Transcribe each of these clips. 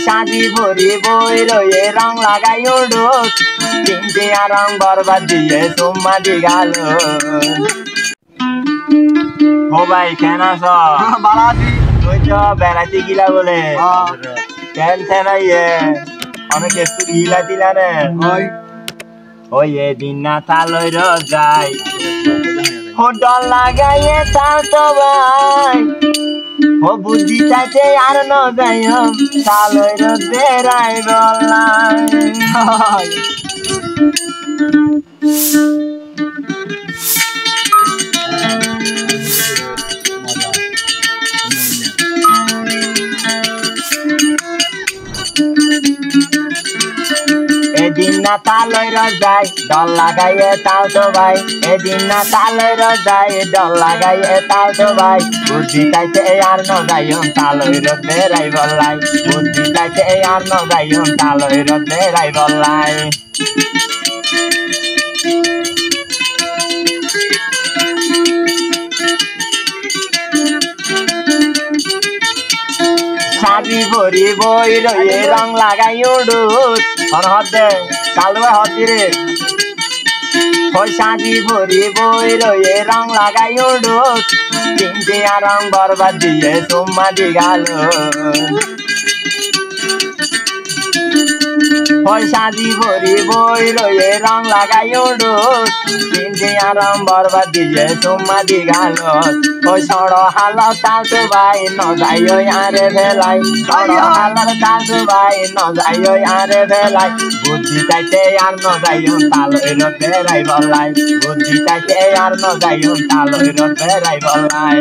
সাজি ভরি বই রয়ে রং লাগাই উডুক তিনটে রং বরবাদ দিয়ে সুম্মা গেল ও ভাই কেন আছ বালাজি তুই তো বেড়াতে গিলা বলে কেন নাই অনেক একটু গিলা দিলা রে ওই ওই এদিন না তালই রোজাই হোটল লাগাইয়ে তাল তো ভাই ও বুদ্ধি চাইতে আর ন যাই তালই রোদে রাই বললাই এদিন না তালই রোজাই দল লাগাইয়ে তাল তো ভাই এদিন না তালই রোজাই দল লাগাইয়ে তাল তো ভাই বুদ্ধি চাইতে আর ন যাইম তালই রোদে রাই বললাই বুদ্ধি চাইতে আর ন যাইম তালই রোদে রাই বললাই সাজি ভরি বই রয়ে রং লাগাই উডুক হদে চালু হতি রে ওই সাজি ভরি বই রয়ে রং লাগাই উডুক তিনটে রং বরবাদ দিয়ে সুম্মা গেল ওই সাজি ভরি বই রয়ে রং লাগাই উডুক তিনটে রং বরবাদ দিয়ে সুম্মা গেল ওই সড় হাল তাল তো ভাই ন যাইও আরে ভেলাই সড় হালার তাল তো ভাই ন যাইও আরে ভেলাই বুদ্ধি চাইতে আর ন যাইও তালই রোদে রাই বললাই বুদ্ধি চাইতে আর ন যাইও তালই রোদে রাই বললাই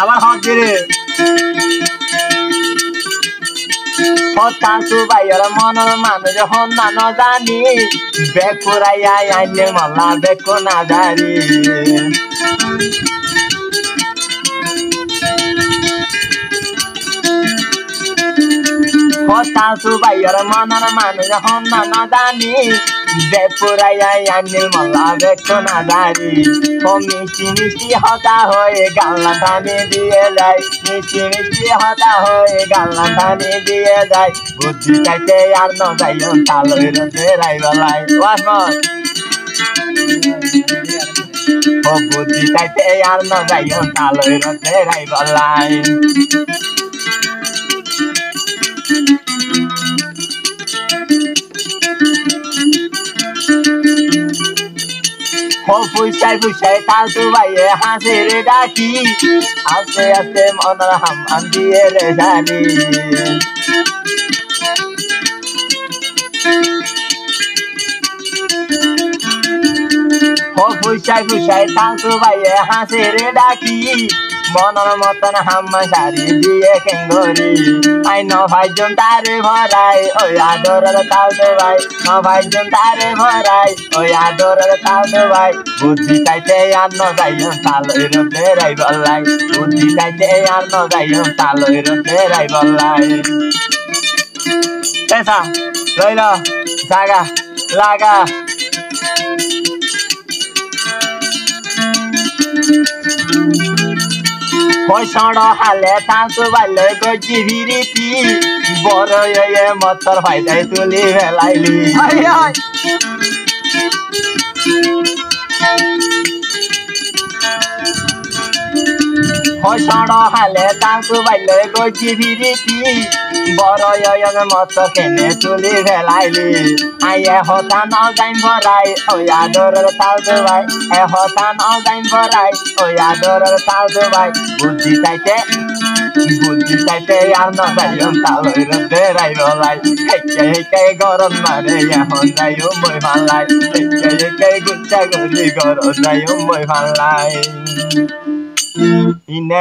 আবার হচ্ছে রে তালু ভাইয়ের মনের মানুষ হন না জানি বেকুরাইয়া আইনে মাল্লা বেকু না জানি তালু ভাইয়ের মনের মানুষ হন না জানি বেপুরাইয়া আইনে মাল্লা বেকু না জানি ও মিষ্টি মিষ্টি হতা হয়ে গাল্লা টানে দিয়ে যায় মিষ্টি মিষ্টি হতা হয়ে গাল্লা টানে দিয়ে যায় বুদ্ধি চাইতে আর ন যাইও তালই রোদে রাই বলাই ও বুদ্ধি চাইতে আর ন যাইও তালই রোদে রাই বলাই ও ফুসাই ফুসাই তালু ভাইয়ে হাসে রে ডাকি আস্তে আস্তে মনের হাম দিয়ে রে জানি ও ফুসাই ফুসাই তালু ভাইয়ে হাসে রে ডাকি মনের মতন হাম্মা সারি দিয়ে কেঙ্গরি আই ন ভাইজন তারে ভরাই ওই আদরের তালু ভাই ন ভাইজন তারে ভরাই ওই আদরের তালু ভাই বুদ্ধি চাইতে আর ন যাইও তালই রোদে রাই বললাই বুদ্ধি চাইতে আর ন যাইও তালই রোদে রাই বললাই পেশা রইল জাগা লাগা ওই সড় হালে তালু ভাইলে গজি ভিরিতি বড় মতর ফাইদাই তুলি ভেলাইলি ওই সড় হালে তালু ভাইলে গজি ভিরিতি বড় মত কেনে তুলি ভেলাইলি আইয়ে হতা ন যাইম ভরাই ওই আদরের তালু ভাই এ হতা ন যাইম ভরাই ওই আদরের তালু ভাই বুদ্ধি চাইতে আর ন যাইও তালই রোদে রাই বলাই হেকে হেকে গরম মারে এখন যাইও মই ভালাই হেকে হেকে গুচ্ছা গলি গরম যাইও মই ভালাই ইনে